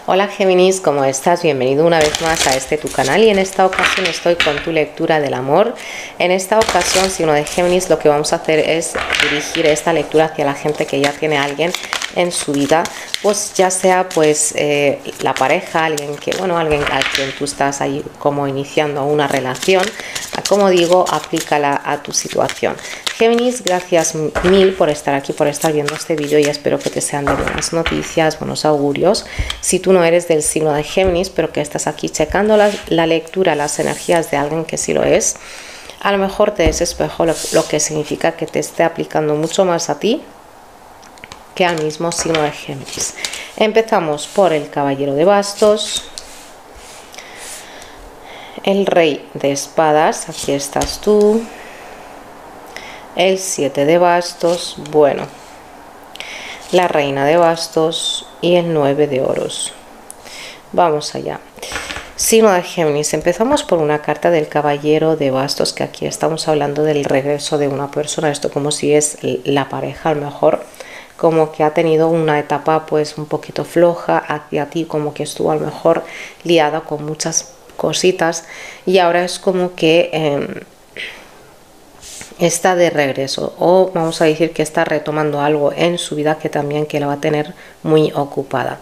Hola Géminis, ¿cómo estás? Bienvenido una vez más a tu canal y en esta ocasión estoy con tu lectura del amor. En esta ocasión, signo de Géminis, lo que vamos a hacer es dirigir esta lectura hacia la gente que ya tiene a alguien en su vida, pues ya sea pues la pareja, alguien a quien tú estás ahí como iniciando una relación. Como digo, aplícala a tu situación. Géminis, gracias mil por estar aquí, por estar viendo este vídeo y espero que te sean de buenas noticias, buenos augurios. Si tú no eres del signo de Géminis, pero que estás aquí checando la lectura, las energías de alguien que sí lo es, a lo mejor te desespejo, lo que significa que te esté aplicando mucho más a ti que al mismo signo de Géminis. Empezamos por el Caballero de Bastos, el Rey de Espadas, aquí estás tú, el 7 de Bastos, bueno, la Reina de Bastos y el 9 de Oros. Vamos allá. Signo de Géminis, empezamos por una carta del Caballero de Bastos, que aquí estamos hablando del regreso de una persona, esto como si es la pareja, a lo mejor como que ha tenido una etapa pues un poquito floja hacia ti, como que estuvo a lo mejor liada con muchas cositas y ahora es como que está de regreso, o vamos a decir que está retomando algo en su vida que también que la va a tener muy ocupada.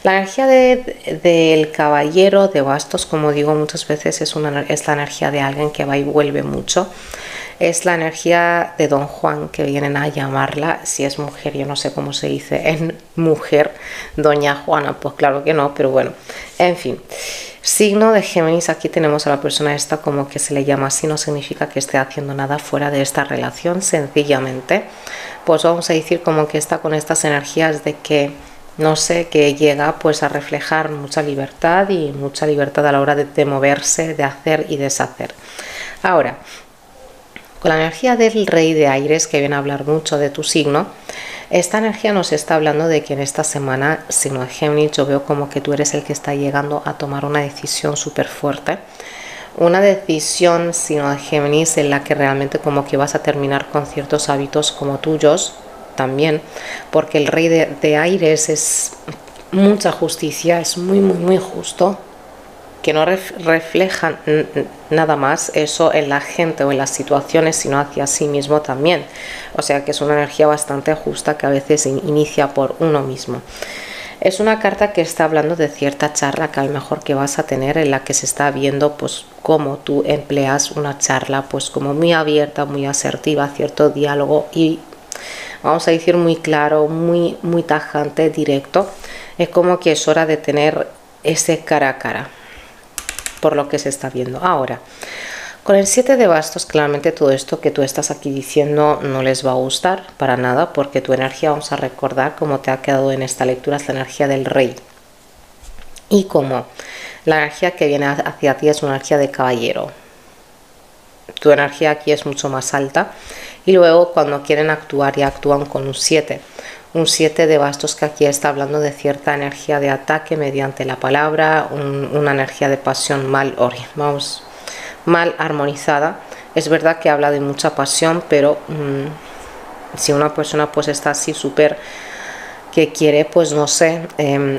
La energía del Caballero de Bastos, como digo muchas veces, es la energía de alguien que va y vuelve mucho. Es la energía de Don Juan, que vienen a llamarla, si es mujer, yo no sé cómo se dice en mujer, Doña Juana, pues claro que no, pero bueno, en fin. Signo de Géminis, aquí tenemos a la persona esta como que se le llama así, no significa que esté haciendo nada fuera de esta relación, sencillamente, pues vamos a decir como que está con estas energías de que, no sé, que llega pues a reflejar mucha libertad y mucha libertad a la hora de moverse, de hacer y deshacer. Ahora, con la energía del Rey de Aires, que viene a hablar mucho de tu signo, esta energía nos está hablando de que en esta semana, signo de Géminis, yo veo como que tú eres el que está llegando a tomar una decisión súper fuerte. Una decisión, signo de Géminis, en la que realmente como que vas a terminar con ciertos hábitos como tuyos también, porque el Rey de Aires es mucha justicia, es muy justo, que no reflejan nada más eso en la gente o en las situaciones, sino hacia sí mismo también. O sea que es una energía bastante justa que a veces inicia por uno mismo. Es una carta que está hablando de cierta charla que a lo mejor que vas a tener, en la que se está viendo pues cómo tú empleas una charla pues como muy abierta, muy asertiva, cierto diálogo y vamos a decir muy claro, muy tajante, directo. Es como que es hora de tener ese cara a cara, por lo que se está viendo ahora. Con el 7 de bastos, claramente todo esto que tú estás aquí diciendo no les va a gustar para nada, porque tu energía, vamos a recordar cómo te ha quedado en esta lectura, es la energía del rey. Y como la energía que viene hacia ti es una energía de caballero. Tu energía aquí es mucho más alta. Y luego cuando quieren actuar, ya actúan con un 7. Un 7 de bastos que aquí está hablando de cierta energía de ataque mediante la palabra, una energía de pasión mal armonizada. Es verdad que habla de mucha pasión, pero si una persona pues está así súper que quiere pues no sé,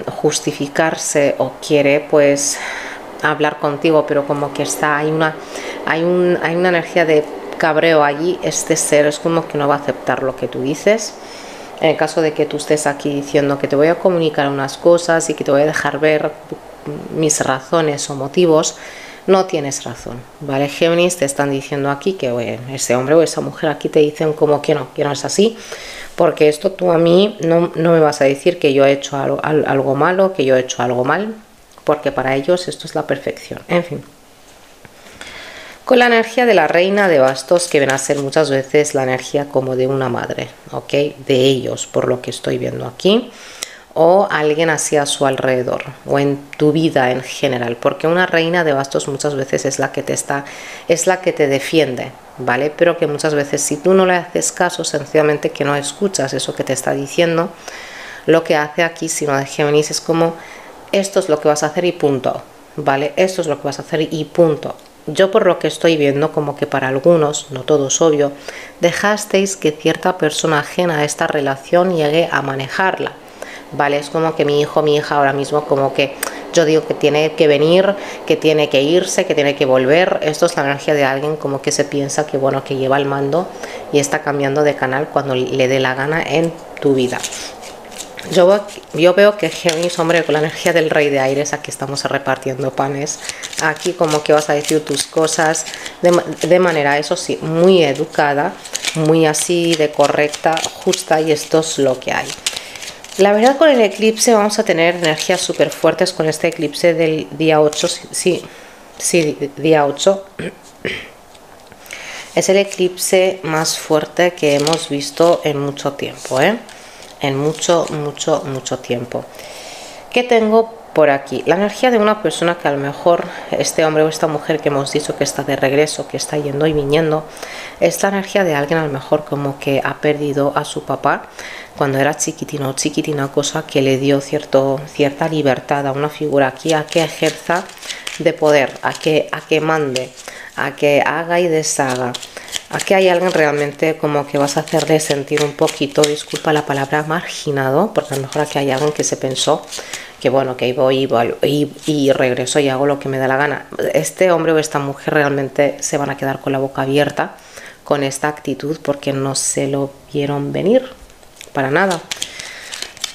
justificarse o quiere pues hablar contigo, pero como que está, hay una energía de cabreo allí, este ser es como que no va a aceptar lo que tú dices. En el caso de que tú estés aquí diciendo que te voy a comunicar unas cosas y que te voy a dejar ver mis razones o motivos, no tienes razón, ¿vale? Géminis, te están diciendo aquí que ese hombre o esa mujer aquí te dicen como que no es así, porque esto tú a mí no me vas a decir que yo he hecho algo malo, que yo he hecho algo mal, porque para ellos esto es la perfección, en fin. Con la energía de la Reina de Bastos, que viene a ser muchas veces la energía como de una madre, ¿ok? De ellos, por lo que estoy viendo aquí, o alguien así a su alrededor, o en tu vida en general, porque una Reina de Bastos muchas veces es la que te defiende, ¿vale? Pero que muchas veces si tú no le haces caso, sencillamente que no escuchas eso que te está diciendo, lo que hace aquí, signo de Géminis, es como, esto es lo que vas a hacer y punto, ¿vale? Esto es lo que vas a hacer y punto. Yo por lo que estoy viendo, como que para algunos, no todos obvio, dejasteis que cierta persona ajena a esta relación llegue a manejarla. ¿vale? Es como que mi hijo, mi hija ahora mismo, como que yo digo que tiene que venir, que tiene que irse, que tiene que volver. Esto es la energía de alguien como que se piensa que, bueno, que lleva el mando y está cambiando de canal cuando le dé la gana en tu vida. Yo veo que Géminis, hombre, con la energía del rey de aires, aquí estamos repartiendo panes. Aquí como que vas a decir tus cosas de manera, eso sí, muy educada, muy así de correcta, justa, y esto es lo que hay. La verdad, con el eclipse vamos a tener energías súper fuertes con este eclipse del día 8. Sí, día 8. Es el eclipse más fuerte que hemos visto en mucho tiempo, ¿eh? En mucho tiempo. ¿Qué tengo por aquí? La energía de una persona que a lo mejor, este hombre o esta mujer que hemos dicho que está de regreso, que está yendo y viniendo, es la energía de alguien a lo mejor como que ha perdido a su papá cuando era chiquitino o chiquitina, cosa que le dio cierta libertad a una figura aquí, a que ejerza de poder, a que mande, a que haga y deshaga. Aquí hay alguien realmente como que vas a hacerle sentir un poquito, disculpa la palabra, marginado, porque a lo mejor aquí hay alguien que se pensó que bueno, que voy y regreso y hago lo que me da la gana. Este hombre o esta mujer realmente se van a quedar con la boca abierta con esta actitud porque no se lo vieron venir para nada.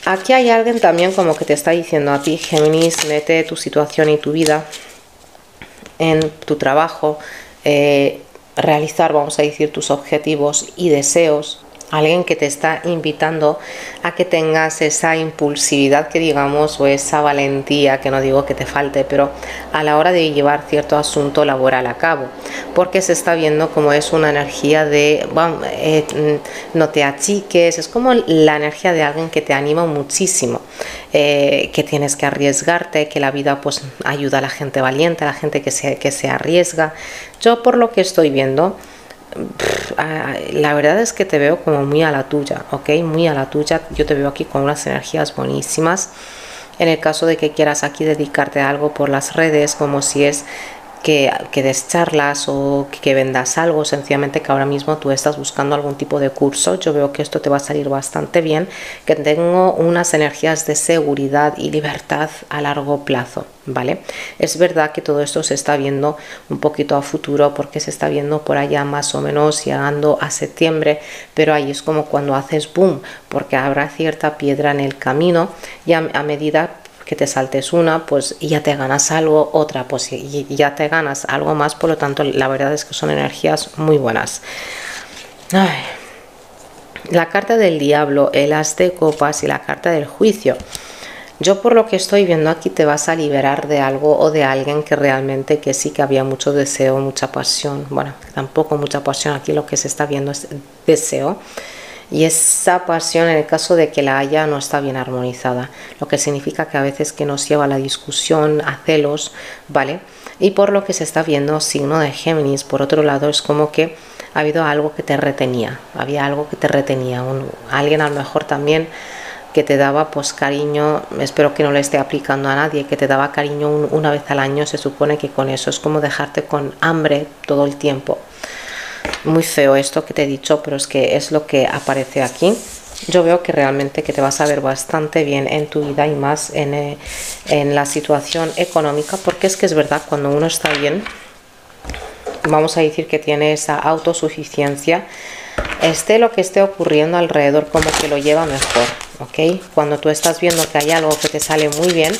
Aquí hay alguien también como que te está diciendo a ti, Géminis, mete tu situación y tu vida en tu trabajo, realizar, vamos a decir, tus objetivos y deseos. Alguien que te está invitando a que tengas esa impulsividad, que digamos, o esa valentía, que no digo que te falte, pero a la hora de llevar cierto asunto laboral a cabo, porque se está viendo como es una energía de no te achiques, es como la energía de alguien que te anima muchísimo, que tienes que arriesgarte, que la vida pues ayuda a la gente valiente, a la gente que se arriesga. Yo, por lo que estoy viendo, la verdad es que te veo como muy a la tuya, ¿ok? Muy a la tuya. Yo te veo aquí con unas energías buenísimas. En el caso de que quieras aquí dedicarte a algo por las redes, como si es que des charlas o que vendas algo, sencillamente que ahora mismo tú estás buscando algún tipo de curso, yo veo que esto te va a salir bastante bien, que tengo unas energías de seguridad y libertad a largo plazo, ¿vale? Es verdad que todo esto se está viendo un poquito a futuro porque se está viendo por allá más o menos llegando a septiembre, pero ahí es como cuando haces boom, porque habrá cierta piedra en el camino y a medida que te saltes una, pues ya te ganas algo, otra, pues ya te ganas algo más. Por lo tanto, la verdad es que son energías muy buenas. Ay. La carta del diablo, el as de copas y la carta del juicio. Yo, por lo que estoy viendo aquí, te vas a liberar de algo o de alguien que realmente que sí que había mucho deseo, mucha pasión. Bueno, tampoco mucha pasión, aquí lo que se está viendo es deseo. Y esa pasión, en el caso de que la haya, no está bien armonizada, lo que significa que a veces que nos lleva a la discusión, a celos, ¿vale? Y por lo que se está viendo, signo de Géminis, por otro lado, es como que ha habido algo que te retenía, había algo que te retenía, alguien a lo mejor también que te daba pues cariño, espero que no le esté aplicando a nadie, que te daba cariño una vez al año. Se supone que con eso es como dejarte con hambre todo el tiempo. Muy feo esto que te he dicho, pero es que es lo que aparece aquí. Yo veo que realmente que te vas a ver bastante bien en tu vida y más en la situación económica, porque es que es verdad, cuando uno está bien, vamos a decir que tiene esa autosuficiencia, esté lo que esté ocurriendo alrededor, como que lo lleva mejor, ¿ok? Cuando tú estás viendo que hay algo que te sale muy bien,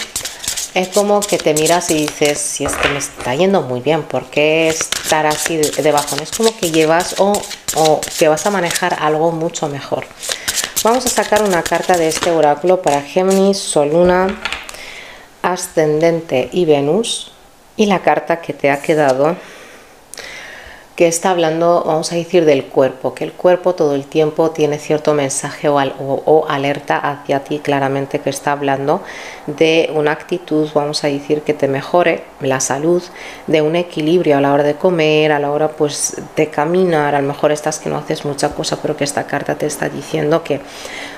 es como que te miras y dices, si es que me está yendo muy bien, ¿por qué estar así de bajón? Es como que llevas o que vas a manejar algo mucho mejor. Vamos a sacar una carta de este oráculo para Géminis, Sol, Luna, Ascendente y Venus. Y la carta que te ha quedado, que está hablando, vamos a decir, del cuerpo, que el cuerpo todo el tiempo tiene cierto mensaje o alerta hacia ti, claramente que está hablando de una actitud, vamos a decir, que te mejore la salud, de un equilibrio a la hora de comer, a la hora pues de caminar. A lo mejor estás que no haces mucha cosa, pero que esta carta te está diciendo que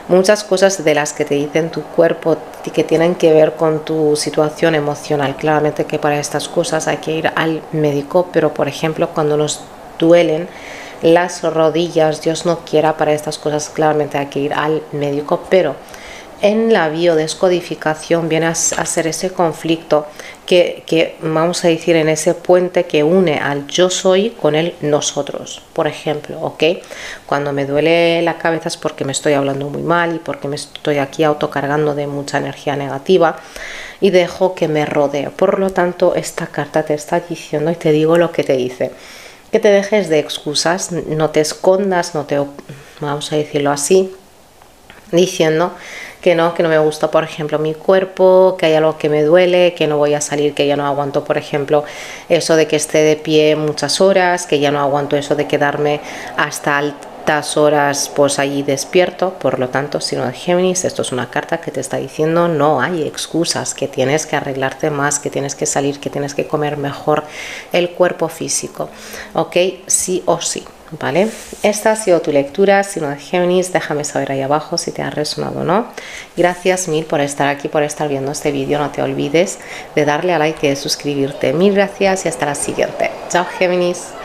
muchas cosas de las que te dicen tu cuerpo que tienen que ver con tu situación emocional. Claramente que para estas cosas hay que ir al médico, pero por ejemplo cuando nos duelen las rodillas, Dios no quiera, para estas cosas claramente hay que ir al médico, pero en la biodescodificación viene a ser ese conflicto que vamos a decir en ese puente que une al yo soy con el nosotros, por ejemplo, ¿ok? Cuando me duele la cabeza es porque me estoy hablando muy mal y porque me estoy aquí autocargando de mucha energía negativa y dejo que me rodee. Por lo tanto, esta carta te está diciendo, y te digo lo que te dice, que te dejes de excusas, no te escondas, vamos a decirlo así, diciendo que no me gusta, por ejemplo, mi cuerpo, que hay algo que me duele, que no voy a salir, que ya no aguanto, por ejemplo, eso de que esté de pie muchas horas, que ya no aguanto eso de quedarme hasta altas horas pues allí despierto. Por lo tanto, signo de Géminis, esto es una carta que te está diciendo no hay excusas, que tienes que arreglarte más, que tienes que salir, que tienes que comer mejor el cuerpo físico, ¿ok? Sí o sí. ¿Vale? Esta ha sido tu lectura, signo de Géminis. Déjame saber ahí abajo si te ha resonado o no. Gracias mil por estar aquí, por estar viendo este vídeo. No te olvides de darle a like y de suscribirte. Mil gracias y hasta la siguiente. Chao, Géminis.